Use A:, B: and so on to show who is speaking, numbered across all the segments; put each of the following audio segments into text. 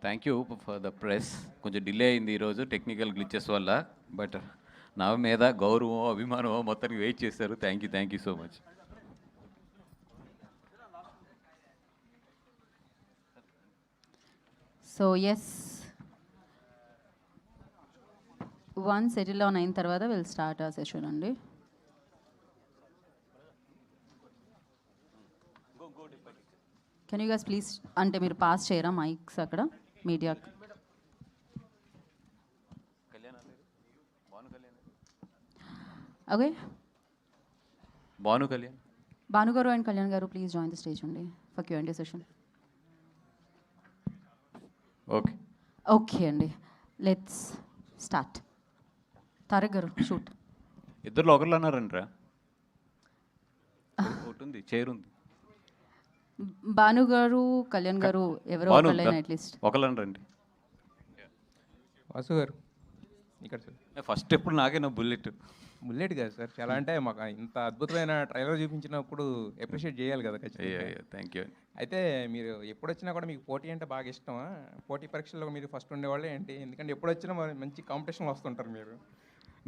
A: Thank you for the press. కొంచెం delay అయింది ఈరోజు టెక్నికల్ గ్లిచెస్ వల్ల. బట్ నా మీద గౌరవం అభిమానం మొత్తానికి వెయిట్ చేశారు. Thank you so much.
B: So yes, one settle down అయిన తర్వాత విల్ స్టార్ట్ ఆ సెషన్ అండి. కెన్ యూ గైస్ ప్లీజ్, అంటే మీరు పాస్ చేయరా మైక్స్ అక్కడ మీడియా? ఓకే, భాను గారు అండ్ కళ్యాణ్ గారు ప్లీజ్ జాయిన్ ద స్టేజ్ అండి for Q&A session.
A: Okay
B: okay అండి, లెట్స్ స్టార్ట్. తారక్ గారు షూట్.
A: ఇద్దరు ఒకళ్ళు అన్నారంట్రా. ఒకటి ఉంది, చైర్ ఉంది.
B: భాను గారు, కళ్యాణ్ గారు ఎవరో ఒకళ్ళైనా అట్లీస్ట్
A: ఒకళ్ళు రండి.
C: వాసు గారు ఇక్కడ సార్.
A: ఫస్ట్ ఎప్పుడు నాకేనా బుల్లెట్?
C: బుల్లెట్ కాదు సార్, చాలా అంటే మాకు ఇంత అద్భుతమైన ట్రైలర్ చూపించినప్పుడు అప్రిషియేట్ చేయాలి కదా ఖచ్చితంగా.
A: Thank you.
C: అయితే మీరు ఎప్పుడు వచ్చినా కూడా మీకు పోటీ అంటే బాగా ఇష్టమా? పోటీ పరీక్షల్లో మీరు ఫస్ట్ ఉండేవాళ్ళే ఏంటి? ఎందుకంటే ఎప్పుడు వచ్చినా మంచి కాంపిటీషన్లో వస్తుంటారు మీరు.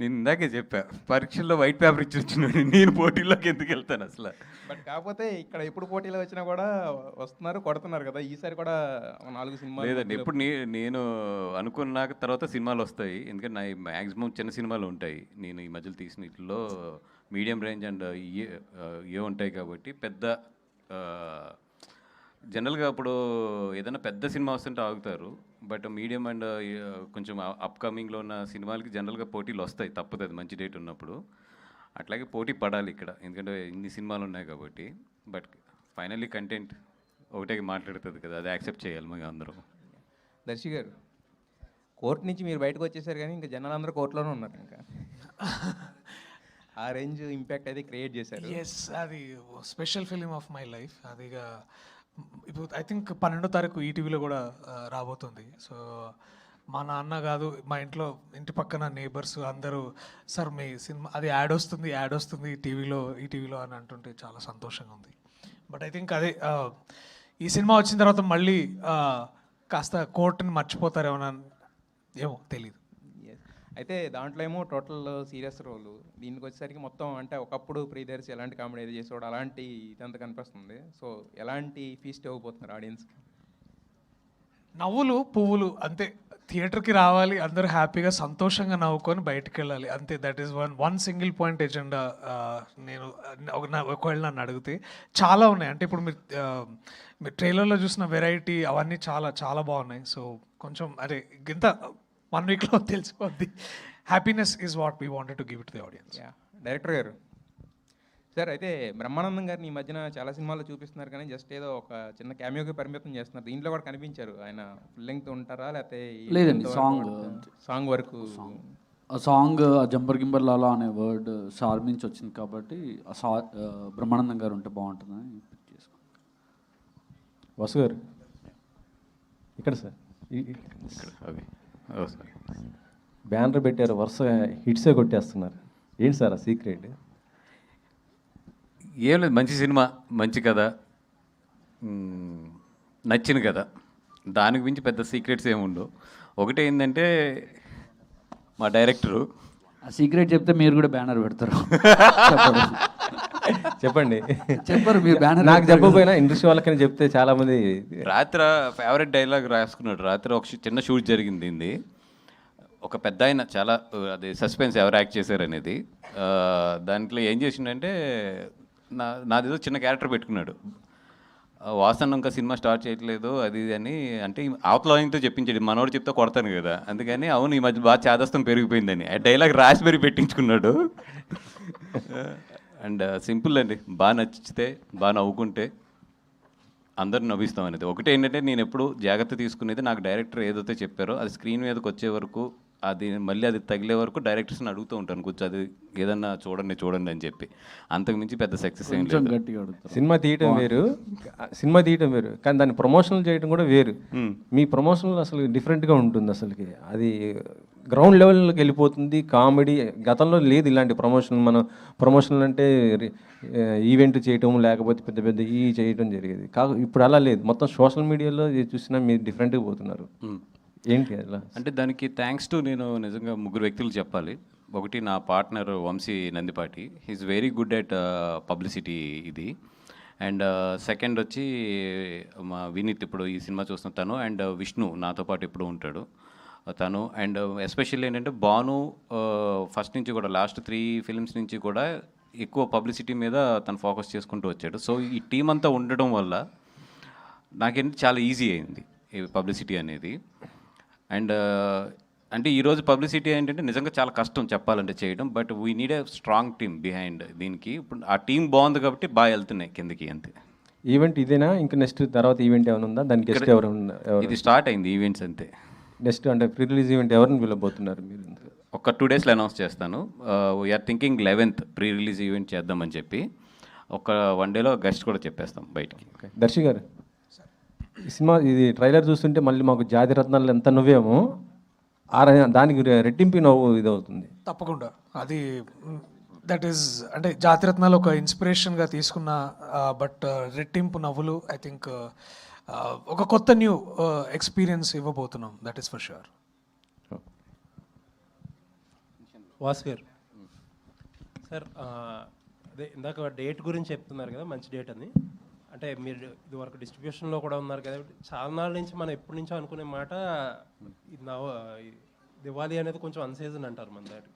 A: నేను ఇందాకే చెప్పా, పరీక్షల్లో వైట్ పేపర్ ఇచ్చి వచ్చినాడు, నేను పోటీల్లోకి ఎందుకు వెళ్తాను అసలు.
C: బట్ కాకపోతే ఇక్కడ ఎప్పుడు పోటీలో వచ్చినా కూడా వస్తున్నారు, కొడుతున్నారు కదా. ఈసారి కూడా 4 సినిమాలు
A: లేదండి, ఎప్పుడు నేను అనుకున్న తర్వాత సినిమాలు వస్తాయి. ఎందుకంటే నా మ్యాక్సిమం చిన్న సినిమాలు ఉంటాయి. నేను ఈ మధ్యలో తీసిన వీటిల్లో మీడియం రేంజ్ అండ్ ఇవే ఉంటాయి కాబట్టి పెద్ద జనరల్గా ఇప్పుడు ఏదైనా పెద్ద సినిమా వస్తుంటే ఆగుతారు. బట్ మీడియం అండ్ కొంచెం అప్కమింగ్లో ఉన్న సినిమాలకి జనరల్గా పోటీలు వస్తాయి, తప్పదు, అది మంచి డేట్ ఉన్నప్పుడు. అట్లాగే పోటీ పడాలి ఇక్కడ, ఎందుకంటే ఇన్ని సినిమాలు ఉన్నాయి కాబట్టి. బట్ ఫైనల్లీ కంటెంట్ ఒకటే మాట్లాడుతుంది కదా, అది యాక్సెప్ట్ చేయాలి మేము అందరూ.
C: దర్శి గారు, కోర్టు నుంచి మీరు బయటకు వచ్చేసారు కానీ ఇంకా జనాలందరూ కోర్టులోనే ఉన్నారు. ఇంకా ఆ రేంజ్ ఇంపాక్ట్ అయితే క్రియేట్ చేశారు.
D: ఎస్, అది special film of my life. అదిగా ఇప్పుడు ఐ థింక్ 12వ తారీఖు ఈటీవీలో కూడా రాబోతుంది. సో మా నాన్న కాదు, మా ఇంటి పక్కన నేబర్స్ అందరూ సార్ మీ సినిమా అది యాడ్ వస్తుంది ఈటీవీలో అని అంటుంటే చాలా సంతోషంగా ఉంది. బట్ ఐ థింక్ అదే ఈ సినిమా వచ్చిన తర్వాత మళ్ళీ కాస్త కోర్టుని మర్చిపోతారేమో, ఏమో తెలీదు.
C: అయితే దాంట్లో ఏమో టోటల్ సీరియస్ రోలు, దీనికి వచ్చేసరికి మొత్తం అంటే ఒకప్పుడు ప్రియదర్శి ఎలాంటి కామెడీ ఏది చేసేవాడు అలాంటి ఇదంతా కనిపిస్తుంది. సో ఎలాంటి ఫీస్ట్ ఇవ్వబోతున్నారు ఆడియన్స్కి?
D: నవ్వులు పువ్వులు అంతే. థియేటర్కి రావాలి, అందరూ హ్యాపీగా సంతోషంగా నవ్వుకొని బయటకు వెళ్ళాలి అంతే. That is one single point agenda. నేను ఒకవేళ నన్ను అడిగితే చాలా ఉన్నాయి. అంటే ఇప్పుడు మీరు ట్రైలర్లో చూసిన వెరైటీ అవన్నీ చాలా చాలా బాగున్నాయి. సో కొంచెం అరే ఇంత 1 వీక్లో తెలిసిపోద్ది. Happiness is what we wanted to give it to the audience.
C: Director గారు సార్, అయితే బ్రహ్మానందం గారిని ఈ మధ్యన చాలా సినిమాల్లో చూపిస్తున్నారు కానీ జస్ట్ ఏదో ఒక చిన్న క్యామియోకి పరిమితం చేస్తున్నారు. దీంట్లో కూడా కనిపించారు. ఆయన ఫుల్ లెంగ్త్ ఉంటారా లేకపోతే
E: లేదండి,
C: సాంగ్ వరకు?
E: ఆ సాంగ్ జంబర్ గింబర్ లాలా అనే వర్డ్ సార్ నుంచి వచ్చింది కాబట్టి బ్రహ్మానందం గారు ఉంటే బాగుంటుందని చేసుకున్నాం.
F: వసు గారు ఇక్కడ సార్, బ్యానర్ పెట్టారు, వరుసగా హిట్సే కొట్టేస్తున్నారు. ఏంటి సార్ ఆ సీక్రెట్?
A: ఏం లేదు, మంచి సినిమా, మంచి కథ, నచ్చిన కథ, దానికి మించి పెద్ద సీక్రెట్స్ ఏమి ఉండవు. ఒకటి ఏంటంటే మా డైరెక్టరు.
E: ఆ సీక్రెట్ చెప్తే మీరు కూడా బ్యానర్ పెడతారు.
F: చెప్పండి.
E: చెప్పరు మీరు బ్యానర్,
F: నాకు చెప్పకపోయినా ఇండస్ట్రీ వాళ్ళకని చెప్తే చాలామంది.
A: రాత్రి ఫేవరెట్ డైలాగ్ రాసుకున్నాడు. రాత్రి ఒక చిన్న షూట్ జరిగింది. ఒక పెద్ద ఆయన చాలా అది సస్పెన్స్ ఎవరు యాక్ట్ చేశారు అనేది. దాంట్లో ఏం చేసిండంటే నాదేదో చిన్న క్యారెక్టర్ పెట్టుకున్నాడు. వాసన ఇంకా సినిమా స్టార్ట్ చేయట్లేదు అది ఇది అని అంటే అవతల ఆయనతో చెప్పించాడు. మనోడు చెప్తే కొడతాను కదా, అందుకని అవును ఈ మధ్య బాగా చేదస్తం పెరిగిపోయిందని ఆ డైలాగ్ రాసిబెరి పెట్టించుకున్నాడు. అండ్ సింపుల్ అండి, బాగా నచ్చితే బాగా నవ్వుకుంటే అందరు నవ్విస్తాం అనేది. ఒకటి ఏంటంటే నేను ఎప్పుడు జాగ్రత్త తీసుకునేది, నాకు డైరెక్టర్ ఏదైతే చెప్పారో అది స్క్రీన్ మీదకి వచ్చే వరకు అది మళ్ళీ అది తగిలే వరకు డైరెక్టర్స్ని అడుగుతూ ఉంటాను, కొంచెం అది ఏదన్నా చూడండి అని చెప్పి. అంతకుమించి పెద్ద సక్సెస్ ఏం
E: కొంచెం
A: లేదు.
E: గట్టిగా అడుగుతారు.
F: సినిమా తీయటం వేరు కానీ దాన్ని ప్రమోషనల్ చేయడం కూడా వేరు. మీ ప్రమోషనల్ అసలు డిఫరెంట్గా ఉంటుంది అసలుకి. అది గ్రౌండ్ లెవెల్కి వెళ్ళిపోతుంది. కామెడీ గతంలో లేదు ఇలాంటి ప్రమోషనల్ అంటే ఈవెంట్ చేయటం లేకపోతే పెద్ద పెద్ద చేయటం జరిగేది. ఇప్పుడు అలా లేదు, మొత్తం సోషల్ మీడియాలో చూసినా మీరు డిఫరెంట్గా పోతున్నారు. ఏంటి అలా?
A: అంటే దానికి థ్యాంక్స్ టు నేను నిజంగా 3 వ్యక్తులు చెప్పాలి. ఒకటి నా partner Vamsi Nandipati, he's very good at publicity ఇది. అండ్ సెకండ్ వచ్చి మా వినీత్, ఇప్పుడు ఈ సినిమా చూస్తున్న తను. అండ్ విష్ణు నాతో పాటు ఎప్పుడు ఉంటాడు తను. అండ్ ఎస్పెషల్లీ ఏంటంటే భాను ఫస్ట్ నుంచి కూడా లాస్ట్ 3 ఫిల్మ్స్ నుంచి కూడా ఎక్కువ పబ్లిసిటీ మీద తను ఫోకస్ చేసుకుంటూ వచ్చాడు. సో ఈ టీం అంతా ఉండడం వల్ల నాకేంటి చాలా ఈజీ అయింది ఈ పబ్లిసిటీ అనేది. అండ్ అంటే ఈరోజు పబ్లిసిటీ ఏంటంటే నిజంగా చాలా కష్టం చెప్పాలంటే చేయడం, but we need a strong team behind దీనికి. ఇప్పుడు ఆ టీం బాగుంది కాబట్టి బాగా వెళ్తున్నాయి కిందకి అంతే.
F: ఈవెంట్ ఇదేనా? ఇంకా నెక్స్ట్ తర్వాత ఈవెంట్ ఏమైనా ఉందా? దానికి గెస్ట్ ఎవరు?
A: ఇది స్టార్ట్ అయింది ఈవెంట్స్ అంతే.
F: నెక్స్ట్ అంటే ప్రీ రిలీజ్ ఈవెంట్ ఎవరిని పిలవబోతున్నారు మీరు?
A: ఒక 2 డేస్లో అనౌన్స్ చేస్తాను. We're thinking 11th pre release event చేద్దామని చెప్పి. ఒక 1 డేలో గెస్ట్ కూడా చెప్పేస్తాం బయటికి.
F: దర్శి గారు, ఈ సినిమా ఇది ట్రైలర్ చూస్తుంటే మళ్ళీ మాకు జాతి రత్నాలు ఎంత నవ్వేమో దానికి రెట్టింపు నవ్వు ఇది అవుతుంది.
D: తప్పకుండా అది దట్ ఈస్ అంటే జాతిరత్నాలు ఒక ఇన్స్పిరేషన్గా తీసుకున్న బట్ రెట్టింపు నవ్వులు ఐ థింక్ ఒక కొత్త న్యూ ఎక్స్పీరియన్స్ ఇవ్వబోతున్నాం, that is for sure.
G: Vasu గారు సార్, అదే ఇందాక డేట్ గురించి చెప్తున్నారు కదా, మంచి డేట్ అని. అంటే మీరు ఇది వరకు డిస్ట్రిబ్యూషన్లో కూడా ఉన్నారు కదా, చాలా నాళ్ళ నుంచి మనం ఎప్పటి నుంచో అనుకునే మాట దివాళీ అనేది కొంచెం అన్సీజన్ అంటారు మన దాటి.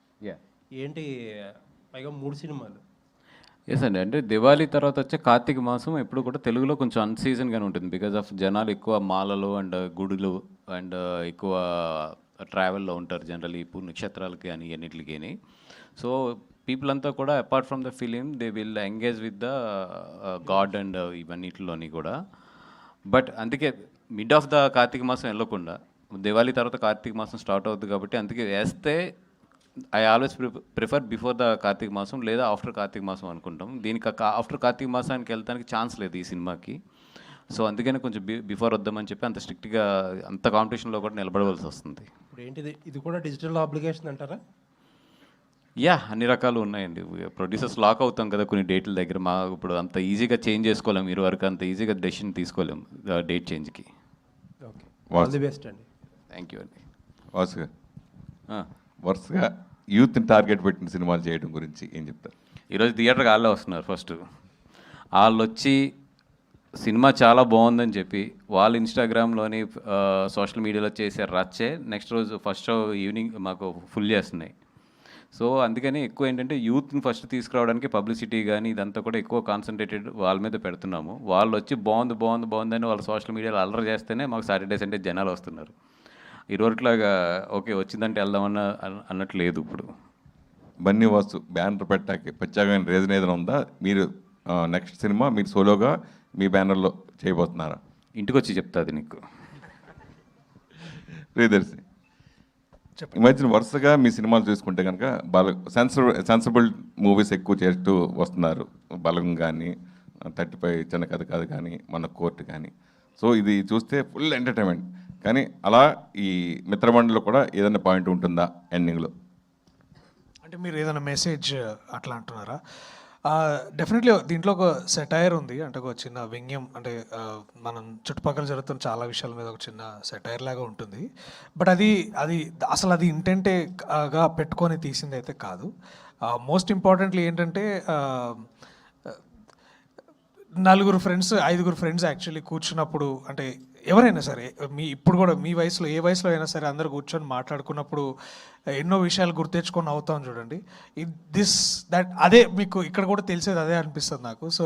G: ఏంటి పైగా 3 సినిమాలు.
A: ఎస్ అండి, అంటే దివాళీ తర్వాత వచ్చే కార్తీక మాసం ఎప్పుడు కూడా తెలుగులో కొంచెం అన్సీజన్గానే ఉంటుంది. బికాజ్ ఆఫ్ జనాలు ఎక్కువ మాలలు అండ్ గుడులు అండ్ ఎక్కువ ట్రావెల్లో ఉంటారు జనరల్లీ ఇప్పుడు నక్షత్రాలకి అని అన్నిటికి. సో పీపుల్ అంతా కూడా apart from the film they will engage with the God and ఇవన్నిటిలోని కూడా. బట్ అందుకే మిడ్ ఆఫ్ ద కార్తీక మాసం వెళ్ళకుండా దివాళీ తర్వాత కార్తీక మాసం స్టార్ట్ అవుతుంది కాబట్టి అందుకే వేస్తే I always prefer before the Karthika మాసం లేదా ఆఫ్టర్ కార్తీక మాసం అనుకుంటాం. దీనికి ఆఫ్టర్ కార్తీక మాసానికి వెళ్ళడానికి ఛాన్స్ లేదు ఈ సినిమాకి. సో అందుకని కొంచెం బిఫోర్ వద్దామని చెప్పి అంత స్ట్రిక్ట్గా అంత కాంపిటీషన్లో కూడా నిలబడవలసి వస్తుంది.
G: ఇప్పుడు ఏంటిది, ఇది కూడా డిజిటల్ ఆబ్లిగేషన్ అంటారా?
A: యా, అన్ని రకాలు ఉన్నాయండి. ప్రొడ్యూసర్స్ లాక్ అవుతాం కదా కొన్ని డేట్ల దగ్గర. మా ఇప్పుడు అంత ఈజీగా చేంజ్ చేసుకోలేము, మీరు వరకు అంత ఈజీగా డెసిషన్ తీసుకోలేము డేట్ చేంజ్కి.
G: ఓకే, ఆల్ ది బెస్ట్ అండి.
A: థ్యాంక్ యూ అండి.
H: వాసుగా వరుసగా యూత్ని టార్గెట్ పెట్టిన సినిమాలు చేయడం గురించి ఏం చెప్తారు?
A: ఈరోజు థియేటర్కి వాళ్ళే వస్తున్నారు. ఫస్ట్ వాళ్ళు వచ్చి సినిమా చాలా బాగుందని చెప్పి వాళ్ళు ఇన్స్టాగ్రామ్లోని సోషల్ మీడియాలో చేసే రచ్చే నెక్స్ట్ రోజు ఫస్ట్ షో ఈవినింగ్ మాకు ఫుల్ చేస్తున్నాయి. సో అందుకని ఎక్కువ ఏంటంటే యూత్ని ఫస్ట్ తీసుకురావడానికి పబ్లిసిటీ కానీ ఇదంతా కూడా ఎక్కువ కాన్సన్ట్రేటెడ్ వాళ్ళ మీద పెడుతున్నాము. వాళ్ళు వచ్చి బాగుందని వాళ్ళు సోషల్ మీడియాలో అల్లరి చేస్తేనే మాకు సాటర్డే సండే జనాలు వస్తున్నారు. ఇరువరకులాగా ఓకే వచ్చిందంటే వెళ్దామన్న అన్నట్టు లేదు. ఇప్పుడు
H: బన్నీ వాసు బ్యానర్ పెట్టాకి ప్రత్యేకమైన రీజన్ ఏదైనా ఉందా? మీరు నెక్స్ట్ సినిమా మీరు సోలోగా మీ బ్యానర్లో చేయబోతున్నారా?
A: ఇంటికి వచ్చి చెప్తాది నీకు.
H: ప్రియదర్శి, ఈ మధ్యన వరుసగా మీ సినిమాలు చూసుకుంటే కనుక సెన్సిబుల్ మూవీస్ ఎక్కువ చేస్తూ వస్తున్నారు. బలగం కానీ 35 చిన్న కథ కాదు కానీ మన కోర్టు కానీ. సో ఇది చూస్తే ఫుల్ ఎంటర్టైన్మెంట్. కానీ అలా ఈ మిత్రమండలిలో కూడా ఏదైనా పాయింట్ ఉంటుందా ఎండింగ్లో?
D: అంటే మీరు ఏదైనా మెసేజ్ అట్లా అంటున్నారా? డెఫినెట్లీ దీంట్లో ఒక సెటైర్ ఉంది, అంటే ఒక చిన్న వ్యంగ్యం, అంటే మనం చుట్టుపక్కల జరుగుతున్న చాలా విషయాల మీద ఒక చిన్న సెటైర్ లాగా ఉంటుంది. బట్ అది అసలు అది ఇంటెంటేగా పెట్టుకొని తీసింది అయితే కాదు. మోస్ట్ ఇంపార్టెంట్లీ ఏంటంటే 4 ఫ్రెండ్స్ 5 ఫ్రెండ్స్ యాక్చువల్లీ కూర్చున్నప్పుడు, అంటే ఎవరైనా సరే ఇప్పుడు కూడా మీ వయసులో ఏ వయసులో అయినా సరే అందరూ కూర్చొని మాట్లాడుకున్నప్పుడు ఎన్నో విషయాలు గుర్తెచ్చుకొని అవుతాం చూడండి. అదే మీకు ఇక్కడ కూడా తెలిసేది అదే అనిపిస్తుంది నాకు. సో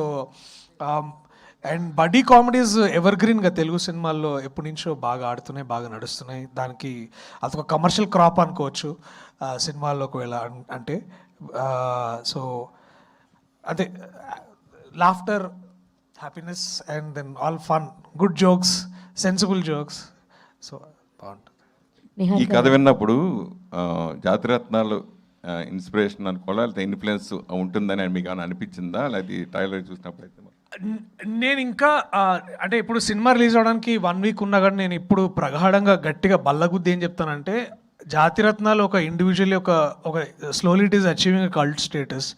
D: అండ్ బడ్డీ కామెడీస్ ఎవర్ గ్రీన్గా తెలుగు సినిమాల్లో ఎప్పటి నుంచో బాగా ఆడుతున్నాయి, బాగా నడుస్తున్నాయి. దానికి అదొక కమర్షియల్ క్రాప్ అనుకోవచ్చు సినిమాల్లోకి అంటే. సో అంటే laughter, happiness and then all fun, good jokes, sensible jokes. So బాగుంటుంది.
H: ఈ కథ విన్నప్పుడు జాతిరత్నాలు ఇన్స్పిరేషన్ అనుకోవాలా, లేకపోతే ఇన్ఫ్లుయెన్స్ ఉంటుందని మీకు ఏమైనా అనిపించిందా, లేకపోతే ట్రైలర్ చూసినప్పుడు అయితే?
D: నేను ఇంకా అంటే ఇప్పుడు సినిమా రిలీజ్ అవడానికి 1 వీక్ ఉన్నా కానీ నేను ఇప్పుడు ప్రగాఢంగా గట్టిగా బల్లగుద్ది ఏం చెప్తానంటే, జాతిరత్నాలు ఒక ఇండివిజువల్లీ ఒక slowly it is achieving cult status.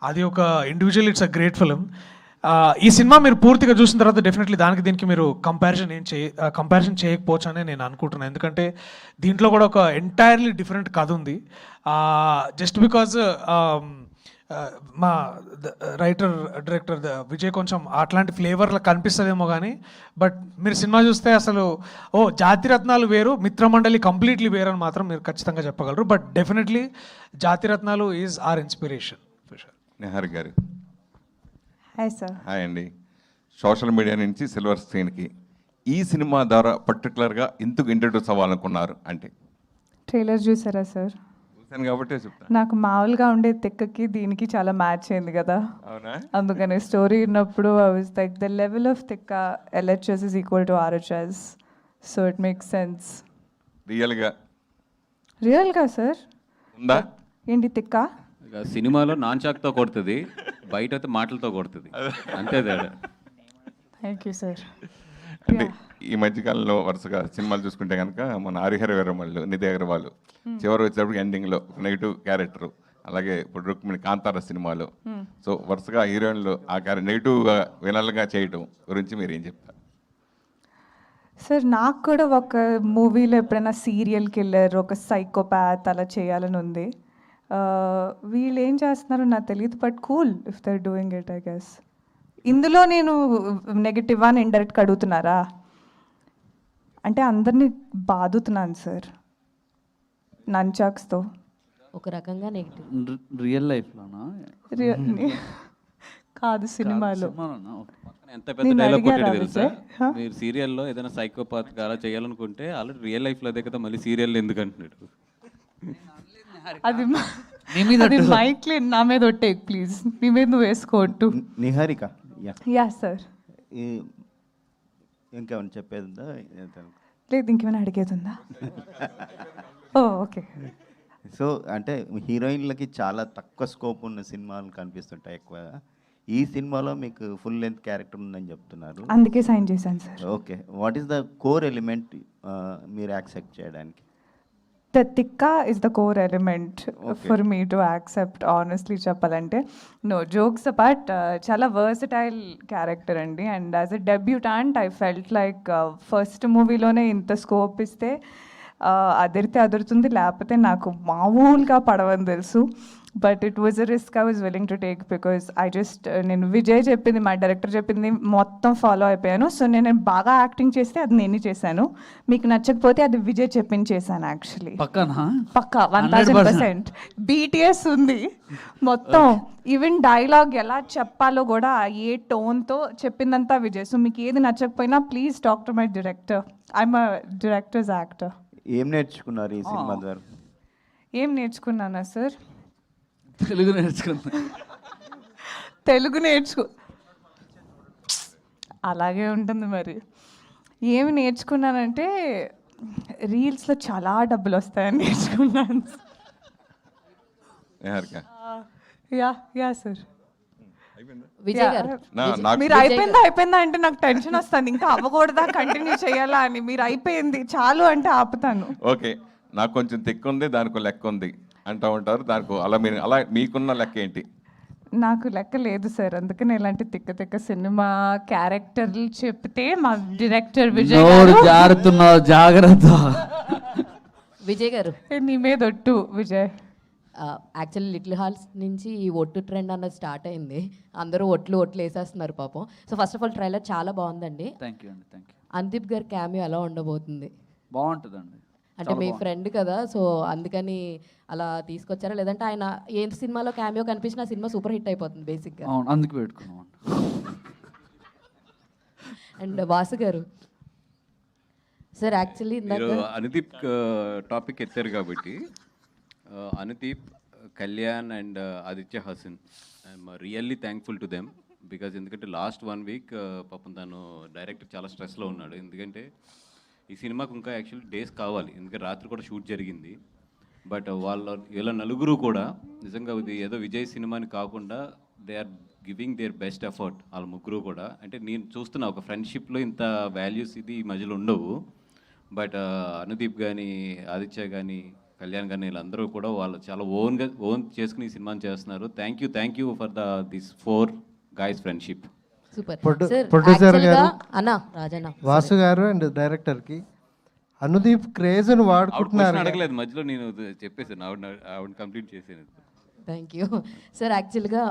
D: అది ఒక individual it's a great film. ఈ సినిమా మీరు పూర్తిగా చూసిన తర్వాత డెఫినెట్లీ దానికి మీరు కంపారిజన్ చేయకపోవచ్చు అని నేను అనుకుంటున్నాను. ఎందుకంటే దీంట్లో కూడా ఒక ఎంటైర్లీ డిఫరెంట్ కథ ఉంది. జస్ట్ బికాజ్ మా రైటర్ డైరెక్టర్ విజయ్ కొంచెం అట్లాంటి ఫ్లేవర్లో కనిపిస్తుందేమో కానీ, బట్ మీరు సినిమా చూస్తే అసలు జాతిరత్నాలు వేరు, మిత్రమండలి కంప్లీట్లీ వేరు అని మాత్రం మీరు ఖచ్చితంగా చెప్పగలరు. But definitely Jathi Ratnalu is our inspiration for sure.
H: Niharika గారు.
I: Hi sir.
H: హాయ్ అండి. సోషల్ మీడియా నుంచి సిల్వర్ స్క్రీన్కి ఈ సినిమా ద్వారా పర్టికులర్గా ఎందుకు ఇంట్రడ్యూస్ అవ్వాలనుకున్నారు అంటే?
I: ట్రైలర్ చూసారా సార్?
H: చూశాను కాబట్టే చెప్తాను.
I: నాకు మామూలుగా ఉండే తిక్కకి దీనికి చాలా మ్యాచ్ అయింది కదా,
H: అవునా?
I: అందుకని స్టోరీ విన్నప్పుడు I was like the level of తిక్క LHS is equal to RHS, so it makes sense. రియల్గా సార్
H: ఉందా
I: ఏంటి తిక్క?
A: ఇక సినిమాలో నాన్ చాక్తో కొడుతుంది, బయట అయితే మాటలతో కొడుతుంది, అంతే తేడా.
I: Thank you sir.
H: అంటే ఈ మధ్యకాలంలో వరుసగా సినిమాలు చూసుకుంటే కనుక మన హరిహర వీరమల్లు, నిధి అగర్వాల్ చివరి వచ్చేటప్పుడు ఎండింగ్లో నెగిటివ్ క్యారెక్టర్, అలాగే ఇప్పుడు రుక్మిణి కాంతార సినిమాలో, సో వరుసగా హీరోయిన్లు ఆ నెగిటివ్గా వినల్గా చేయడం గురించి మీరు ఏం చెప్తారు?
I: సార్ నాకు కూడా ఒక మూవీలో ఎప్పుడైనా సీరియల్ కిల్లర్, ఒక సైకోపాత్ అలా చేయాలని ఉంది. వీళ్ళు ఏం చేస్తున్నారో నాకు తెలియదు, but cool if they're doing it I guess. ఇందులో నేను నెగిటివ్ అని ఇండైరెక్ట్గా అడుగుతున్నారా అంటే అందరినీ బాదుతున్నాను సార్ నంచాక్స్తో.
J: ఒక రకంగా నెగిటివ్
E: రియల్ లైఫ్లోనా
I: కాదు సినిమాలో.
A: ఎంత పెద్ద డైలాగ్ కొట్టాడు తెలుసా? మీరు సీరియల్లో ఏదైనా సైకోపాత్ అలా చేయాలనుకుంటే ఆల్రెడీ రియల్ లైఫ్లో అదే కదా, మళ్ళీ సీరియల్ ఎందుకు అంటున్నాడు?
I: అది మైక్లీ నా మీద ఒట్టే ప్లీజ్, నీ మీద నువ్వు వేసుకోవట్టు.
K: నిహారిక.
I: Yeah sir.
K: ఇంకేమైనా చెప్పేది
I: లేదు, ఇంకేమైనా అడిగేది ఉందా? ఓకే.
K: సో అంటే హీరోయిన్లకి చాలా తక్కువ స్కోప్ ఉన్న సినిమాలు కనిపిస్తుంటాయి ఎక్కువగా. ఈ సినిమాలో మీకు ఫుల్ లెంత్ క్యారెక్టర్ ఉందని చెప్తున్నారు,
I: అందుకే సైన్ చేశాను sir.
K: Okay. What is the core element మీరు యాక్సెప్ట్ చేయడానికి?
I: The tikka is the core element for me to accept, honestly చెప్పాలంటే. No, jokes apart, చాలా versatile character అండి. And as a debutant, I felt like first మూవీలోనే ఇంత scope ఇస్తే అదిరితే అదురుతుంది, లేకపోతే నాకు మామూలుగా పడవని తెలుసు. But it was a risk I was willing to take because నేను విజయ్ చెప్పింది, మా డైరెక్టర్ చెప్పింది మొత్తం ఫాలో అయిపోయాను. సో నేను బాగా యాక్టింగ్ చేస్తే అది నేను చేశాను, మీకు నచ్చకపోతే అది విజయ్ చెప్పింది చేశాను. యాక్చువల్లీ పక్కా 1000%. BTS ఉంది మొత్తం, ఈవెన్ డైలాగ్ ఎలా చెప్పాలో కూడా ఏ టోన్తో చెప్పిందంతా విజయ్. సో మీకు ఏది నచ్చకపోయినా please talk to my director, I'm a directors actor.
K: ఏం నేర్చుకున్నారు ఈ సినిమా ద్వారా?
I: ఏం నేర్చుకున్నానా సార్?
E: తెలుగు నేర్చుకున్నా.
I: తెలుగు అలాగే ఉంటుంది మరి. ఏమి నేర్చుకున్నానంటే రీల్స్లో చాలా డబ్బులు వస్తాయని నేర్చుకున్నాను. Yeah sir.
J: విజయ్ గారు,
I: మీరు అయిపోయిందా అంటే నాకు టెన్షన్ వస్తుంది, ఇంకా అవ్వకూడదా కంటిన్యూ చేయాలా అని. మీరు అయిపోయింది చాలు అంటే ఆపుతాను.
H: ఓకే, నాకు కొంచెం తిక్కు ఉంది, దానికి లెక్క ఉంది అంటూ ఉంటారు. దానికి అలా మీకున్న లెక్క ఏంటి?
I: నాకు లెక్క లేదు సార్, అందుకని ఇలాంటి తిక్క సినిమా క్యారెక్టర్లు చెప్తే మా డైరెక్టర్
E: జాగ్రత్త.
J: విజయ్ గారు,
I: నీ మీద ఒట్టు విజయ్.
J: యాక్చువల్లీ లిటిల్ హార్ట్స్ నుంచి ఈ ఒట్టు ట్రెండ్ అన్నది స్టార్ట్ అయింది. అందరూ ఒట్లు వేసేస్తున్నారు పాపం. So first of all trailer చాలా బాగుందండి.
E: థ్యాంక్ యూ అండి, థ్యాంక్ యూ.
J: అనుదీప్ గారి క్యామియో ఎలా ఉండబోతుంది?
E: బాగుంటుందండి.
J: అంటే మీ ఫ్రెండ్ కదా, సో అందుకని అలా తీసుకొచ్చారా, లేదంటే ఆయన ఏ సినిమాలో క్యామియో కనిపించిన ఆ సినిమా సూపర్ హిట్ అయిపోతుంది బేసిక్గా?
E: అవును, అందుకు పెట్టుకున్నాం.
J: అండ్ వాసు గారు సార్, యాక్చువల్లీ
A: మీరు అనుదీప్ టాపిక్ ఎత్తారు కాబట్టి, Anudeep, Kalyan and Aditya Hasan, I'm really thankful to them. Because ఎందుకంటే లాస్ట్ 1 వీక్ పాపం తను డైరెక్టర్ చాలా స్ట్రెస్లో ఉన్నాడు. ఎందుకంటే ఈ సినిమాకు ఇంకా యాక్చువల్లీ డేస్ కావాలి, ఎందుకంటే రాత్రి కూడా షూట్ జరిగింది. బట్ వీళ్ళ నలుగురు కూడా నిజంగా ఇది ఏదో విజయ్ సినిమాని కాకుండా they are giving their best effort వాళ్ళ ముగ్గురు కూడా. అంటే నేను చూస్తున్నా ఒక ఫ్రెండ్షిప్లో ఇంత వాల్యూస్ ఇది ఈ మధ్యలో ఉండవు. బట్ అనుదీప్ కానీ ఆదిత్య కానీ కళ్యాణ్ కానీ వీళ్ళందరూ కూడా వాళ్ళు చాలా ఓన్ చేసుకుని ఈ సినిమాని చేస్తున్నారు. Thank you for this 4 guys friendship.
J: Super
L: producer గారు
J: అన్న రాజన్న
L: వాసు గారు అండ్ డైరెక్టర్కి అనుదీప్ క్రేజ్ను వాడుకుంటున్నారు.
A: అడగలేదు మధ్యలో, నేను చెప్పేసాను ఆవిడ కంప్లీట్ చేసాను.
J: Thank you sir. యాక్చువల్గా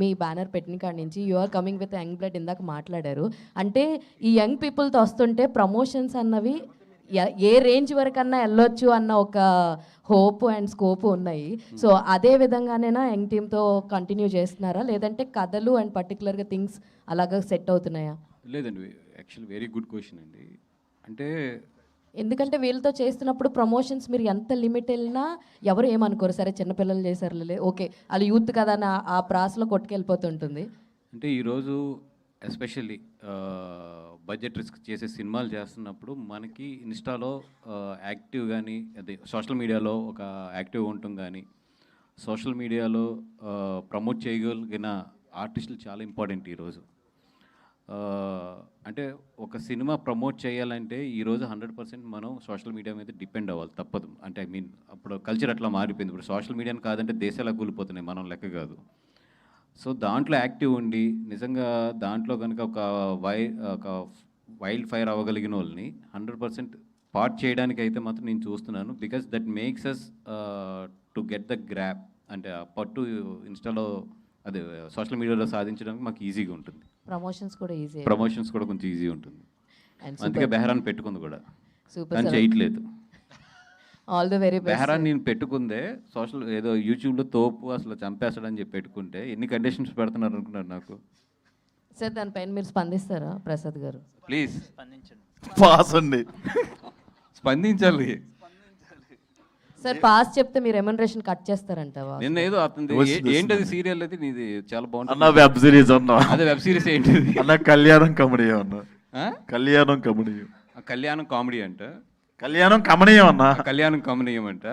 J: మీ బ్యానర్ పెట్టిన కాడి నుంచి you are coming with young blood ఇందాక మాట్లాడారు. అంటే ఈ యంగ్ పీపుల్తో వస్తుంటే ప్రమోషన్స్ అన్నవి ఏ రేంజ్ వరకన్నా వెళ్ళొచ్చు అన్న ఒక హోప్ అండ్ స్కోప్ ఉన్నాయి. సో అదే విధంగానేనా యంగ్ టీమ్తో కంటిన్యూ చేస్తున్నారా, లేదంటే కథలు అండ్ పర్టికులర్గా థింగ్స్ అలాగా సెట్ అవుతున్నాయా?
A: లేదండి, యాక్చువల్లీ వెరీ గుడ్ క్వశ్చన్ అండి. అంటే
J: ఎందుకంటే వీళ్ళతో చేస్తున్నప్పుడు ప్రమోషన్స్ మీరు ఎంత లిమిట్ వెళ్ళినా ఎవరు ఏమనుకోరు, సరే చిన్నపిల్లలు చేశారులే ఓకే వాళ్ళు యూత్ కదా అని ఆ ప్రాసలో కొట్టుకెళ్ళిపోతుంటుంది.
A: అంటే ఈరోజు ఎస్పెషల్లీ బడ్జెట్ రిస్క్ చేసే సినిమాలు చేస్తున్నప్పుడు మనకి ఇన్స్టాలో యాక్టివ్ కానీ అదే సోషల్ మీడియాలో ఒక యాక్టివ్ ఉండటం కానీ సోషల్ మీడియాలో ప్రమోట్ చేయగలిగిన ఆర్టిస్టులు చాలా ఇంపార్టెంట్ ఈరోజు. అంటే ఒక సినిమా ప్రమోట్ చేయాలంటే ఈరోజు 100% మనం సోషల్ మీడియా మీద డిపెండ్ అవ్వాలి, తప్పదు. అంటే ఐ మీన్ అప్పుడు కల్చర్ అట్లా మారిపోయింది. ఇప్పుడు సోషల్ మీడియాని కాదంటే దేశాలు కూలిపోతున్నాయి, మనం లెక్క కాదు. సో దాంట్లో యాక్టివ్ ఉండి నిజంగా దాంట్లో కనుక ఒక వైల్డ్ ఫైర్ అవ్వగలిగిన వాళ్ళని 100% పార్ట్ చేయడానికి అయితే మాత్రం నేను చూస్తున్నాను. Because that makes us to get the grasp, అంటే ఆ పట్టు ఇన్స్టాలో అదే సోషల్ మీడియాలో సాధించడానికి మాకు ఈజీగా ఉంటుంది.
J: ప్రమోషన్స్
A: కూడా కొంచెం ఈజీ ఉంటుంది. అందుకే బెహరాన్ పెట్టుకుంది కూడా, కానీ
J: సూపర్
A: చేయట్లేదు.
J: All the very best.
A: బెహరాన్ నేను పెట్టుకుందే సోషల్ ఏదో యూట్యూబ్లో తోపు అసలు చంపేస్తాడని చెప్పి పెట్టుకుంటే ఎన్ని కండిషన్స్ పెడుతున్నారు అనుకున్నారు నాకు.
J: సార్ దానిపైన మీరు స్పందిస్తారా ప్రసాద్ గారు?
A: ప్లీజ్
M: పాస్ అండి,
A: స్పందించాలి.
J: సార్ పాస్ చెప్తే మీరు రెమ్యునరేషన్ కట్ చేస్తారంట.
A: నిన్న ఏదో అతను ఏంటది సీరియల్ అది నీది చాలా బాగుంటుంది
M: అన్న వెబ్ సిరీస్ అన్నా.
A: అదే వెబ్ సిరీస్ ఏంటిది
M: అన్న కళ్యాణం కమనీయం అన్న. కళ్యాణం కమనీయం,
A: కళ్యాణం కామెడీ అంట,
M: కళ్యాణం కమనీయం అన్న,
A: కళ్యాణం కమనీయం అంట.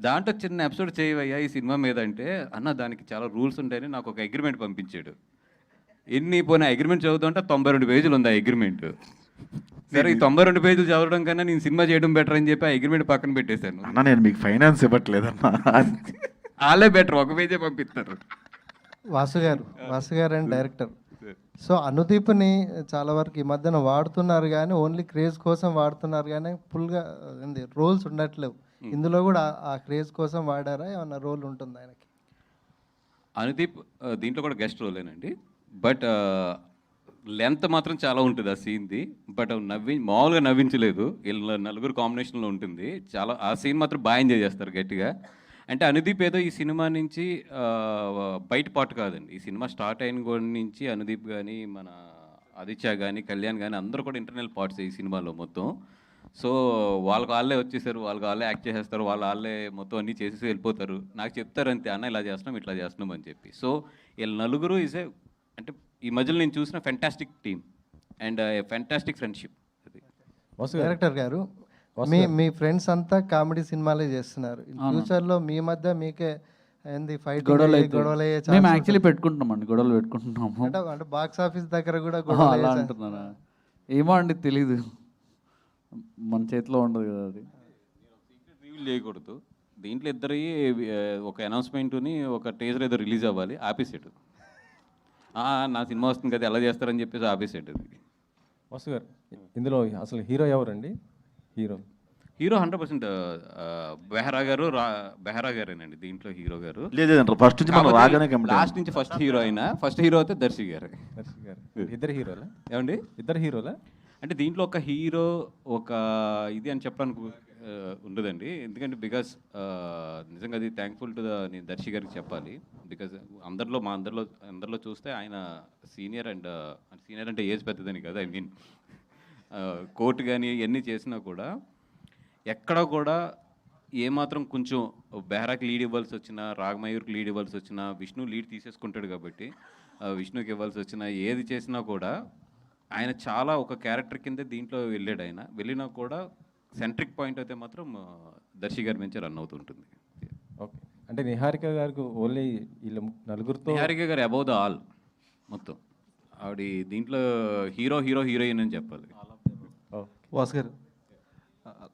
A: దాంట్లో చిన్న ఎపిసోడ్ చేయవయ్యా ఈ సినిమా మీద అంటే, అన్న దానికి చాలా రూల్స్ ఉంటాయని నాకు ఒక అగ్రిమెంట్ పంపించాడు. ఎన్ని పోయిన అగ్రిమెంట్ చదువుతుంటే 92 పేజీలు ఉంది ఆ అగ్రిమెంట్. సరే ఈ 92 పేజీలు చదవడం కన్నా నేను సినిమా చేయడం బెటర్ అని చెప్పి ఆ అగ్రిమెంట్ పక్కన పెట్టేశాను.
M: అన్న నేను మీకు ఫైనాన్స్ ఇవ్వట్లేదన్నా,
A: వాళ్ళే బెటర్, ఒక పేజే పంపిస్తారు.
L: వాసు గారు అండ్ డైరెక్టర్. సో అనుదీప్ని చాలా వరకు ఈ మధ్యన వాడుతున్నారు కానీ ఓన్లీ క్రేజ్ కోసం వాడుతున్నారు కానీ ఫుల్గా రోల్స్ ఉండట్లేవు. ఇందులో కూడా ఆ క్రేజ్ కోసం వాడారా, ఏమన్నా రోల్ ఉంటుంది ఆయనకి?
A: అనుదీప్ దీంట్లో కూడా గెస్ట్ రోలేనండి, బట్ లెంత్ మాత్రం చాలా ఉంటుంది ఆ సీన్ది. బట్ మామూలుగా నవ్వించలేదు, వీళ్ళ నలుగురు కాంబినేషన్లో ఉంటుంది. చాలా ఆ సీన్ మాత్రం బాగా ఎంజాయ్ చేస్తారు గట్టిగా. అంటే అనుదీప్ ఏదో ఈ సినిమా నుంచి బయట పాటు కాదండి. ఈ సినిమా స్టార్ట్ అయిన నుంచి అనుదీప్ కానీ మన ఆదిత్య కానీ కళ్యాణ్ కానీ అందరూ కూడా ఇంటర్నల్ పార్ట్స్ ఈ సినిమాలో మొత్తం. సో వాళ్ళే వచ్చేసారు, వాళ్ళే యాక్ట్ చేసేస్తారు, వాళ్ళే మొత్తం అన్నీ చేసేసి వెళ్ళిపోతారు. నాకు చెప్తారు అంతే, అన్న ఇలా చేస్తున్నాం ఇట్లా చేస్తున్నాం అని చెప్పి. సో వీళ్ళ నలుగురు ఈజ్ ఏ అంటే ఈ మధ్యలో నేను చూసిన fantastic team and fantastic friendship.
L: Director గారు, మీ ఫ్రెండ్స్ అంతా కామెడీ సినిమాలే చేస్తున్నారు. ఫ్యూచర్లో మీ మధ్య మీకే ఏంది ఫైట్
E: గొడవలు మేము
L: గొడవలు
E: యాక్చువల్లీ పెట్టుకుంటున్నామండి, గొడవలు పెట్టుకుంటున్నాము.
L: అంటే బాక్స్ ఆఫీస్ దగ్గర కూడా
E: అలా అంటున్నారా? ఏమో అండి తెలీదు, మన చేతిలో ఉండదు కదా అది.
A: రివీల్ చేయకూడదు దీంట్లో. ఇద్దరి ఒక అనౌన్స్మెంట్ని ఒక టీజర్ ఏదో రిలీజ్ అవ్వాలి, ఆపేసాడు. నా సినిమా వస్తుంది కదా ఎలా చేస్తారని చెప్పేసి ఆపేసాడు అది.
F: వాసు గారు, ఇందులో అసలు హీరో ఎవరండి? హీరో
A: 100% బెహరా గారేనండి దీంట్లో హీరో గారు.
M: లేదంటే ఫస్ట్ నుంచి మనం రాగానే
A: లాస్ట్ నుంచి ఫస్ట్ హీరో అయినా ఫస్ట్ హీరో అయితే దర్శి గారు.
F: ఇద్దరు హీరోలా
A: ఏమండి?
F: ఇద్దరు హీరోలా?
A: అంటే దీంట్లో ఒక హీరో ఒక ఇది అని చెప్పడానికి ఉండదండి. ఎందుకంటే బికాస్ నిజంగా అది థ్యాంక్ఫుల్ టు నేను దర్శి గారికి చెప్పాలి. బికాజ్ మా అందరిలో చూస్తే ఆయన సీనియర్ అంటే ఏజ్ పెద్దదని కదా. ఐ మీన్ కోర్టు కానీ ఇవన్నీ చేసినా కూడా ఎక్కడ కూడా ఏమాత్రం కొంచెం బెహరాకి లీడ్ ఇవ్వాల్సి వచ్చినా, రాగమయూర్కి లీడ్ ఇవ్వాల్సి వచ్చినా, విష్ణు లీడ్ తీసేసుకుంటాడు కాబట్టి విష్ణుకి ఇవ్వాల్సి వచ్చినా ఏది చేసినా కూడా ఆయన చాలా ఒక క్యారెక్టర్ కింద దీంట్లో వెళ్ళాడు. ఆయన వెళ్ళినా కూడా సెంట్రిక్ పాయింట్ అయితే మాత్రం దర్శి గారి నుంచి రన్ అవుతుంటుంది.
F: ఓకే, అంటే నిహారిక గారికి ఓన్లీ వీళ్ళ నలుగురితో
A: నిహారిక గారు అబౌవ్ ద ఆల్ మొత్తం. ఆవిడ దీంట్లో హీరో హీరోయిన్ అని చెప్పాలి.
N: వాసు గారు,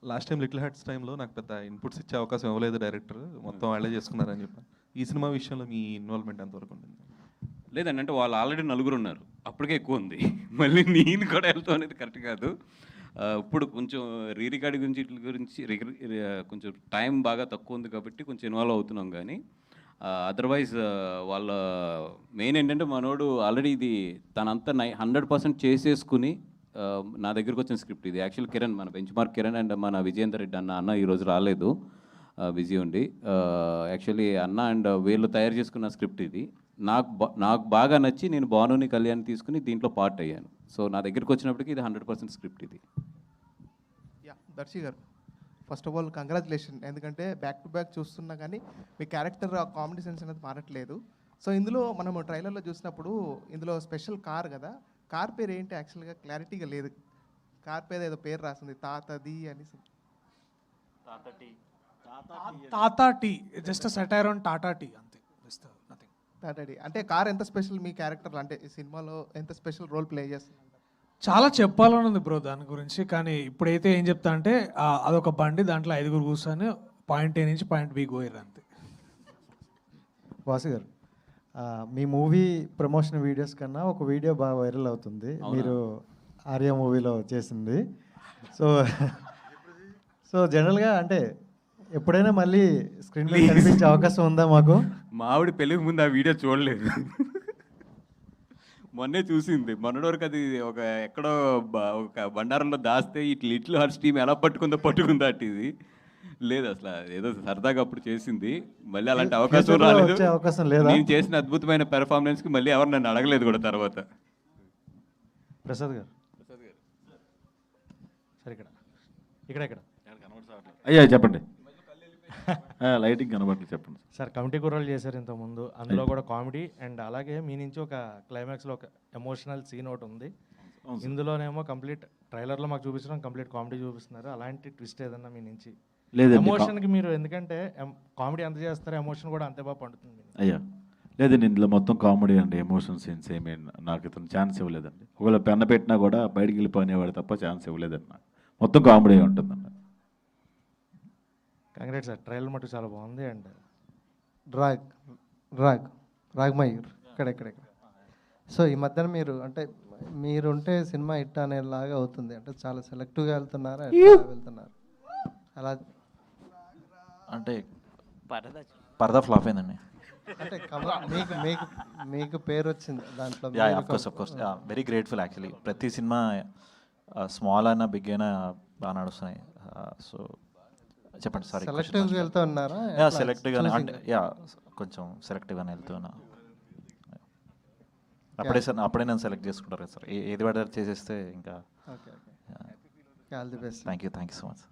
N: లాస్ట్ టైం లిటిల్ హార్ట్స్ టైంలో నాకు పెద్ద ఇన్పుట్స్ ఇచ్చే అవకాశం ఇవ్వలేదు డైరెక్టర్, మొత్తం వాళ్ళే చేసుకున్నారని చెప్పాను. ఈ సినిమా విషయంలో మీ ఇన్వాల్వ్మెంట్ ఎంతవరకు ఉంటుంది?
A: లేదండి, అంటే వాళ్ళు ఆల్రెడీ నలుగురు ఉన్నారు, అప్పటికే ఎక్కువ ఉంది. మళ్ళీ నేను కూడా వెళ్తాం అనేది కరెక్ట్ కాదు. ఇప్పుడు కొంచెం రీరికార్డ్ గురించి కొంచెం టైం బాగా తక్కువ ఉంది కాబట్టి కొంచెం ఇన్వాల్వ్ అవుతున్నాం. కానీ అదర్వైజ్ వాళ్ళ మెయిన్ ఏంటంటే మనోడు ఆల్రెడీ ఇది తనంతా 100% చేసేసుకుని నా దగ్గరకు వచ్చిన స్క్రిప్ట్ ఇది. యాక్చువల్ కిరణ్, మన బెంచ్ మార్క్ కిరణ్ అండ్ మన విజయేందర్ రెడ్డి అన్న ఈరోజు రాలేదు, బిజీ ఉండి. యాక్చువల్లీ అన్న అండ్ వీళ్ళు తయారు చేసుకున్న స్క్రిప్ట్ ఇది. నాకు బాగా నచ్చి నేను భానుని కళ్యాణ్ తీసుకుని దీంట్లో పార్ట్ అయ్యాను. సో నా దగ్గరికి వచ్చినప్పటికీ ఇది 100% స్క్రిప్ట్ ఇది.
O: దర్శి గారు, ఫస్ట్ ఆఫ్ ఆల్ కంగ్రాచులేషన్, ఎందుకంటే బ్యాక్ టు బ్యాక్ చూస్తున్నా కానీ మీ క్యారెక్టర్ కామెడీ సెన్స్ అనేది మారట్లేదు. సో ఇందులో మనము ట్రైలర్లో చూసినప్పుడు ఇందులో స్పెషల్ కార్ కదా, కార్ పేరు ఏంటి యాక్చువల్గా క్లారిటీగా లేదు. కార్ పేరు ఏదో పేరు రాసింది, తాతది అని.
D: Tata tea, just satire on Tata tea అంతే, జస్ట్ నథింగ్.
O: టాటా టీ అంటే కార్ ఎంత స్పెషల్ మీ క్యారెక్టర్, అంటే ఈ సినిమాలో ఎంత స్పెషల్ రోల్ ప్లే చేస్తుంది?
D: చాలా చెప్పాలని ఉంది బ్రో దాని గురించి, కానీ ఇప్పుడైతే ఏం చెప్తా అంటే అదొక బండి, దాంట్లో 5 కూర్చొని పాయింట్ ఏ నుంచి పాయింట్ బి పోయారు అంతే.
L: వాసు గారు, మీ మూవీ ప్రమోషన్ వీడియోస్ కన్నా ఒక వీడియో బాగా వైరల్ అవుతుంది, మీరు ఆర్య మూవీలో చేసింది. సో జనరల్గా అంటే ఎప్పుడైనా మళ్ళీ స్క్రీన్ మీద కనిపించే అవకాశం ఉందా మాకు?
A: మా ఆవిడ పెళ్ళికి ముందు ఆ వీడియో చూడలేదు, మొన్నే చూసింది. మొన్నటి వరకు అది ఒక ఎక్కడో ఒక బండారంలో దాస్తే ఇట్లా లిటిల్ హార్ట్స్ టీమ్ ఎలా పట్టుకుందా అటు ఇది లేదు, అసలు ఏదో సరదాగా అప్పుడు చేసింది. మళ్ళీ అలాంటి అవకాశం రాలేదు. నేను చేసిన అద్భుతమైన పెర్ఫార్మెన్స్కి మళ్ళీ ఎవరు నన్ను అడగలేదు కూడా తర్వాత.
L: ప్రసాద్ గారు
G: సరే, ఇక్కడ
M: అయ్యా చెప్పండి. లైటింగ్ కనబడలేదు, చెప్పండి
G: సార్. కమిటీ కుర్రాలు చేశారు ఇంతకుముందు, అందులో కూడా కామెడీ అండ్ అలాగే మీ నుంచి ఒక క్లైమాక్స్లో ఒక ఎమోషనల్ సీన్ ఒకటి ఉంది. ఇందులోనేమో కంప్లీట్ ట్రైలర్లో మాకు చూపించడం కంప్లీట్ కామెడీ చూపిస్తున్నారు. అలాంటి ట్విస్ట్ ఏదన్నా మీ నుంచి?
M: లేదండి,
G: ఎమోషన్కి మీరు ఎందుకంటే కామెడీ ఎంత చేస్తారో ఎమోషన్ కూడా అంతే బాగా పండుతుంది.
M: అయ్యా లేదండి, ఇందులో మొత్తం కామెడీ అండి, ఎమోషన్ సీన్స్ ఏమీ నాకు ఇతను ఛాన్స్ ఇవ్వలేదండి. ఒకవేళ పెన్న పెట్టినా కూడా బయటికి వెళ్ళిపోయినవాడు తప్ప ఛాన్స్ ఇవ్వలేదండి నాకు. మొత్తం కామెడీ ఉంటుందండి.
G: కంగ్రాట్ సార్, ట్రైలర్ మటుకు చాలా బాగుంది. అండ్
L: రాగ్మయూర్ ఇక్కడ. సో ఈ మధ్యన మీరు అంటే మీరుంటే సినిమా హిట్ అనేలాగా అవుతుంది, అంటే చాలా సెలెక్టివ్గా వెళ్తున్నారా, వెళ్తున్నారు అలా?
P: అంటే పరదా ఫ్లాప్ అయిందండి.
L: అంటే మీకు పేరు వచ్చింది దాంట్లో.
P: Of course very grateful actually. ప్రతి సినిమా స్మాల్ అయినా బిగ్ అయినా బాగా నడుస్తున్నాయి. సో చెప్పండి. సారీ,
L: సెలెక్టివ్గా వెళ్తూ ఉన్నారా?
P: సెలెక్టివ్గానే అంటే కొంచెం సెలెక్టివ్గానే వెళ్తున్నా. అప్పుడే నన్ను సెలెక్ట్ చేసుకుంటారు కదా సార్, ఏది పడితే చేసేస్తే ఇంకా.
L: All the best.
P: Thank you so much.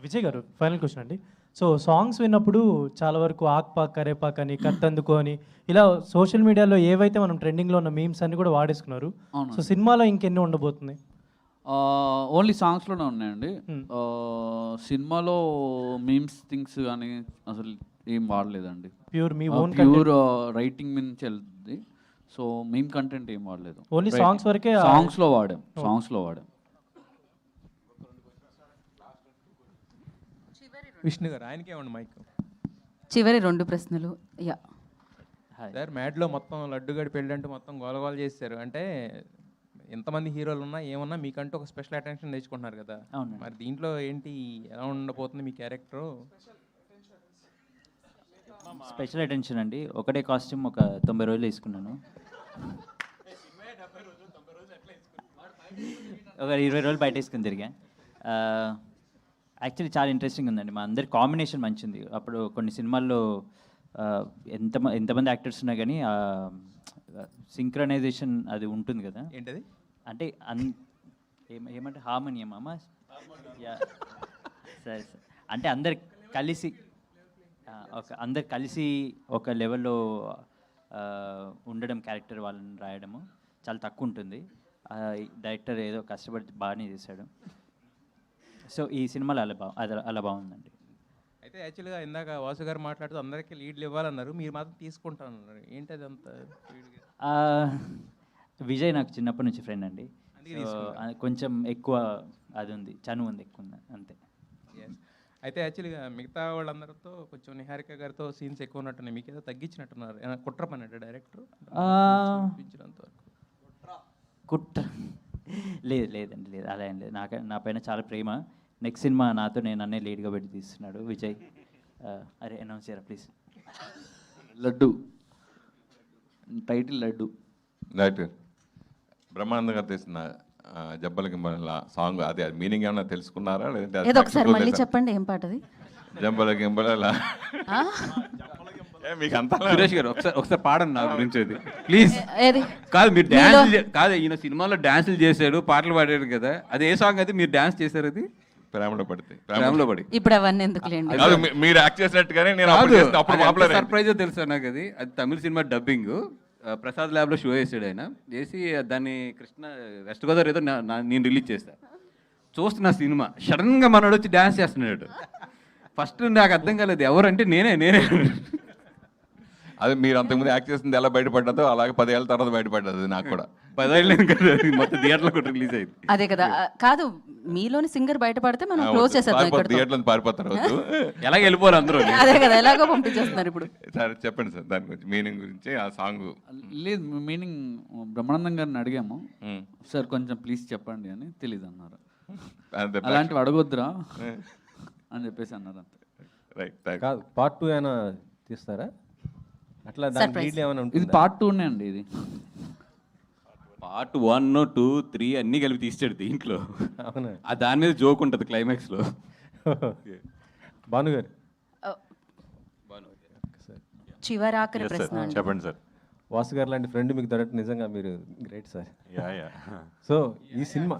Q: Vijay గారు, ఫైనల్ క్వశ్చన్ అండి. సో సాంగ్స్ విన్నప్పుడు చాలా వరకు ఆక్ పాక్ కరేపాక్ అని కత్తందుకు అని ఇలా సోషల్ మీడియాలో ఏవైతే మనం ట్రెండింగ్లో ఉన్న మీమ్స్ అన్ని కూడా వాడేసుకున్నారు. సో సినిమాలో ఇంకెన్ని ఉండబోతుంది?
E: ఓన్లీ సాంగ్స్లోనే ఉన్నాయండి. సినిమాలో మీమ్స్ థింగ్స్ కానీ అసలు ఏం వాడలేదండి. ప్యూర్ రైటింగ్ నుంచి వెళ్తుంది. సో మీమ్ కంటెంట్ ఏం వాడలేదు.
Q: ఓన్లీ సాంగ్స్ వరకే.
E: సాంగ్స్లో వాడాం.
C: విష్ణు గారు, ఆయనకే ఉండి మైక్.
B: చివరి 2 ప్రశ్నలు.
C: సార్, మ్యాడ్లో మొత్తం లడ్డుగడి పెళ్ళంటూ మొత్తం గోలగోల చేశారు. అంటే ఎంతమంది హీరోలు ఉన్నా ఏమన్నా మీకంటూ ఒక స్పెషల్ అటెన్షన్ తెచ్చుకుంటున్నారు కదా, మరి దీంట్లో ఏంటి, ఎలా ఉండబోతుంది మీ క్యారెక్టరు?
R: స్పెషల్ అటెన్షన్ అండి. ఒకటే కాస్ట్యూమ్ ఒక 90 రోజులు వేసుకున్నాను. ఒక 20 రోజులు బయట వేసుకుని తిరిగా. యాక్చువల్లీ చాలా ఇంట్రెస్టింగ్ ఉందండి. మా అందరి కాంబినేషన్ మంచిది. అప్పుడు కొన్ని సినిమాల్లో ఎంతమంది యాక్టర్స్ ఉన్నా కానీ సింక్రనైజేషన్ అది ఉంటుంది కదా.
C: ఏంటది
R: అంటే ఏమంటే హార్మోనియం అమ్మా. సరే అంటే అందరు కలిసి ఒక లెవెల్లో ఉండడం, క్యారెక్టర్ వాళ్ళని రాయడము చాలా తక్కువ ఉంటుంది. డైరెక్టర్ ఏదో కష్టపడి బాగానే చేశాడు. సో ఈ సినిమాలో అలా బాగుందండి.
C: అయితే యాక్చువల్గా ఇందాక వాసు గారు మాట్లాడుతూ అందరికీ లీడ్లు ఇవ్వాలన్నారు, మీరు మాత్రం తీసుకుంటానన్నారు. ఏంటి అది అంత
R: విజయ్ నాకు చిన్నప్పటి నుంచి ఫ్రెండ్ అండి.
C: అందుకే
R: కొంచెం ఎక్కువ అది ఉంది, చనువు ఉంది, ఎక్కువ ఉంది అంతే.
C: అయితే యాక్చువల్గా మిగతా వాళ్ళందరితో కొంచెం నిహారిక గారితో సీన్స్ ఎక్కువ ఉన్నట్టున్నాయి, మీకు ఏదో తగ్గించినట్టున్నారు. ఏమైనా కుట్ర పన్నట్టు డైరెక్టర్
R: కుట్ర లేదండి, లేదు, అలా ఏం లేదు. నా పైన చాలా ప్రేమ. నెక్స్ట్ సినిమా నాతో నేను అన్నే లీడ్గా పెట్టి తీస్తున్నాడు విజయ్. అరే అనౌన్స్ చేయరా please.
M: Laddu title laddu.
H: Director Brahmananda గారు తీసిన జబ్బలకి సాంగ్ అది మీనింగ్ ఏమన్నా తెలుసుకున్నారా,
B: ఏదో ఒకసారి మళ్ళీ చెప్పండి, ఏం పాట అది?
H: జంబలకి గింబల మీకు అంతా
A: సురేష్ గారు ఒకసారి పాడండి నా గురించి అది ప్లీజ్.
B: ఏది
A: కాదు మీరు డ్యాన్స్ కాదు, ఈయన సినిమాలో డాన్సులు చేశాడు, పాటలు పాడాడు కదా, అది ఏ సాంగ్? అది మీరు డాన్స్ చేశారు? అది
H: ప్రేమలో పడితే
A: ప్రేమలో పడి.
B: ఇప్పుడు అవన్నీ ఎందుకులేండి,
H: మీరు యాక్ట్ చేసినట్టుగానే నేను
A: సర్ప్రైజ్ తెలుసా నాకు. అది తమిళ సినిమా డబ్బింగ్ ప్రసాద్ ల్యాబ్లో షో చేసాడు ఆయన, చేసి దాన్ని కృష్ణ వెస్ట్ గోదావరి ఏదో నేను రిలీజ్ చేస్తాను. చూస్తున్నా సినిమా, సడన్గా మనోడు వచ్చి డ్యాన్స్ చేస్తున్నాడు. ఫస్ట్ నాకు అర్థం కాలేదు ఎవరంటే నేనే.
H: అది మీరు అంతకుముందు యాక్ట్ చేసింది ఎలా బయటపడ్డదో అలాగే 10 ఏళ్ళ తర్వాత బయటపడ్డది నాకు కూడా.
A: 10 ఏళ్ళు కదా, మొత్తం థియేటర్లో కూడా రిలీజ్ అయింది.
B: అదే కదా. కాదు, మీలోని సింగర్ బయటపడితే మనం క్లోజ్ చేసేద్దాం ఇక్కడ.
H: థియేటర్లో పారిపోతారు
A: ఎలాగ వెళ్ళిపోరు అందరూ.
B: అదే కదా, ఎలాగో పంపించేస్తున్నారు ఇప్పుడు.
H: సార్ చెప్పండి సార్ దాని గురించి, మీనింగ్ గురించి, ఆ సాంగ్.
E: లేదు, మీనింగ్ బ్రహ్మానందం గారిని అడిగాము, సార్ కొంచెం ప్లీజ్ చెప్పండి అని. తెలీదు అన్నారు. అలాంటివి అడగొద్దురా అని చెప్పేసి అన్నారు అంతే.
H: రైట్.
F: కాదు, పార్ట్ 2 అయినా తీస్తారా అట్లా? దాని లీడ్ ఏమైనా ఉంటుంది?
E: ఇది పార్ట్ 2 అండి. ఇది
A: పార్ట్ 1, 2, 3 అన్నీ కలిపి తీస్తాడు దీంట్లో.
F: అవునా?
A: దాని మీద జోక్ ఉంటుంది క్లైమాక్స్లో.
F: భానుగారు
B: చివరాఖరి ప్రశ్న
H: చెప్పండి సార్.
F: వాసు గారు లాంటి ఫ్రెండ్ మీకు దొరకడం నిజంగా మీరు గ్రేట్ సార్.
H: యా.
F: సో ఈ సినిమా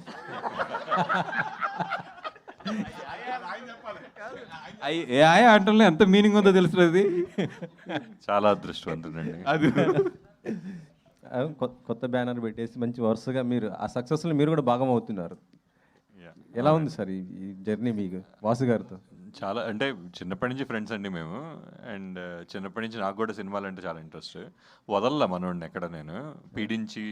A: అంటే ఎంత మీనింగ్ ఉందో తెలుస్తుంది.
H: చాలా అదృష్టవంతుడండి
A: అది.
F: కొత్త బ్యానర్ పెట్టేసి మంచి వరుసగా మీరు ఆ సక్సెస్లో మీరు కూడా భాగం అవుతున్నారు. ఎలా ఉంది సార్ ఈ జర్నీ మీకు వాసు గారితో?
S: చాలా అంటే చిన్నప్పటి నుంచి ఫ్రెండ్స్ అండి మేము. అండ్ చిన్నప్పటి నుంచి నాకు కూడా సినిమాలు అంటే చాలా ఇంట్రెస్ట్. వదల్లా మనోడిని ఎక్కడ నేను పీడించి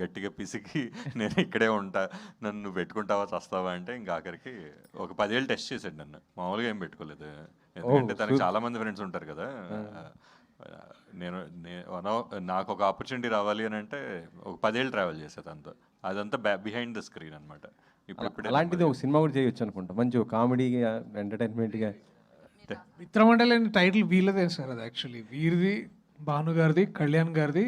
S: గట్టిగా పిసికి నేను ఇక్కడే ఉంటా, నన్ను పెట్టుకుంటావా చస్తావా అంటే ఇంకా ఆఖరికి ఒక 10 ఏళ్ళు టెస్ట్ చేశాడు నన్ను. మామూలుగా ఏం పెట్టుకోలేదు, ఎందుకంటే తనకి చాలా మంది ఫ్రెండ్స్ ఉంటారు కదా. నాకు ఒక ఆపర్చునిటీ రావాలి అని అంటే ఒక 10 ఏళ్ళు ట్రావెల్ చేసే తనతో. అదంతా బిహైండ్ ద స్క్రీన్ అనమాట.
F: అలాంటిది ఒక సినిమా కూడా చేయొచ్చు అనుకుంటా, మంచి కామెడీగా ఎంటర్టైన్మెంట్గా.
D: మిత్రమండలి అనే టైటిల్ వీళ్ళదే సార్. అది యాక్చువల్లీ వీరిది, భాను గారిది, కళ్యాణ్ గారిది,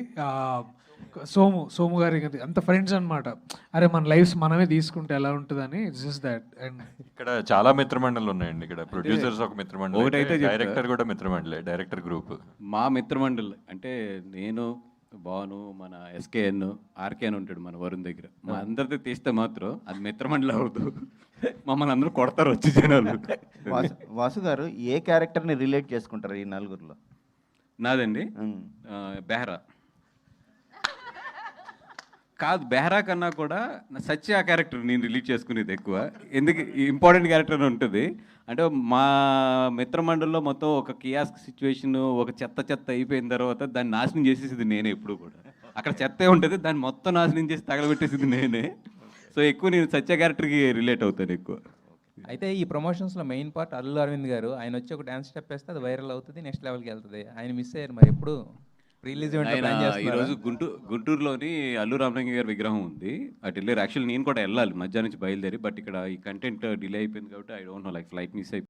D: సోము గారి అంత ఫ్రెండ్స్ అనమాట. అరే మన లైఫ్స్ మనమే తీసుకుంటే ఎలా ఉంటుందని. It's just that. అండ్
S: ఇక్కడ చాలా మిత్రమండలి ఉన్నాయండి. ఇక్కడ ప్రొడ్యూసర్స్ ఒక మిత్రమండలి, డైరెక్టర్ కూడా మిత్రమండలి, డైరెక్టర్ గ్రూప్.
A: మా మిత్రమండలి అంటే నేను, భాను, మన ఎస్కేఎన్, ఆర్కేఎన్ ఉంటాడు మన వరుణ్ దగ్గర. మా అందరితో తీస్తే మాత్రం అది మిత్రమండలి అవుతూ మమ్మల్ని అందరూ కొడతారు వచ్చి జనాలు.
K: వాసు గారు ఏ క్యారెక్టర్ని రిలేట్ చేసుకుంటారు ఈ నలుగురిలో?
A: నాదండి బెహ్రా. కాదు, బెహ్రా కన్నా కూడా సత్య క్యారెక్టర్ నేను రిలీజ్ చేసుకునేది ఎక్కువ. ఎందుకు ఇంపార్టెంట్ క్యారెక్టర్ అని ఉంటుంది అంటే, మా మిత్రమండలిలో మొత్తం ఒక కియాస్క్ సిచ్యువేషన్, ఒక చెత్త అయిపోయిన తర్వాత దాన్ని నాశనం చేసేసింది నేనే. ఎప్పుడు కూడా అక్కడ చెత్తే ఉంటుంది, దాన్ని మొత్తం నాశనం చేసి తగలబెట్టేసింది నేనే. సో ఎక్కువ నేను సత్య క్యారెక్టర్కి రిలేట్ అవుతాను ఎక్కువ.
C: అయితే ఈ ప్రమోషన్స్లో మెయిన్ పార్ట్ అల్లు అరవింద్ గారు. ఆయన వచ్చి ఒక డాన్స్ స్టెప్ వేస్తే అది వైరల్ అవుతుంది, నెక్స్ట్ లెవెల్కి వెళ్తుంది. ఆయన మిస్ అయ్యారు, మరి ఎప్పుడు రిలీజ్?
A: ఈరోజు గుంటూరులోని అల్లు రామలింగ గారి విగ్రహం ఉంది, అటు వెళ్ళారు. యాక్చువల్లీ నేను కూడా వెళ్ళాలి మధ్యాహ్నం నుంచి బయలుదేరి, బట్ ఇక్కడ ఈ కంటెంట్ డిలే అయిపోయింది కాబట్టి I don't know, like flight miss అయిపోయింది.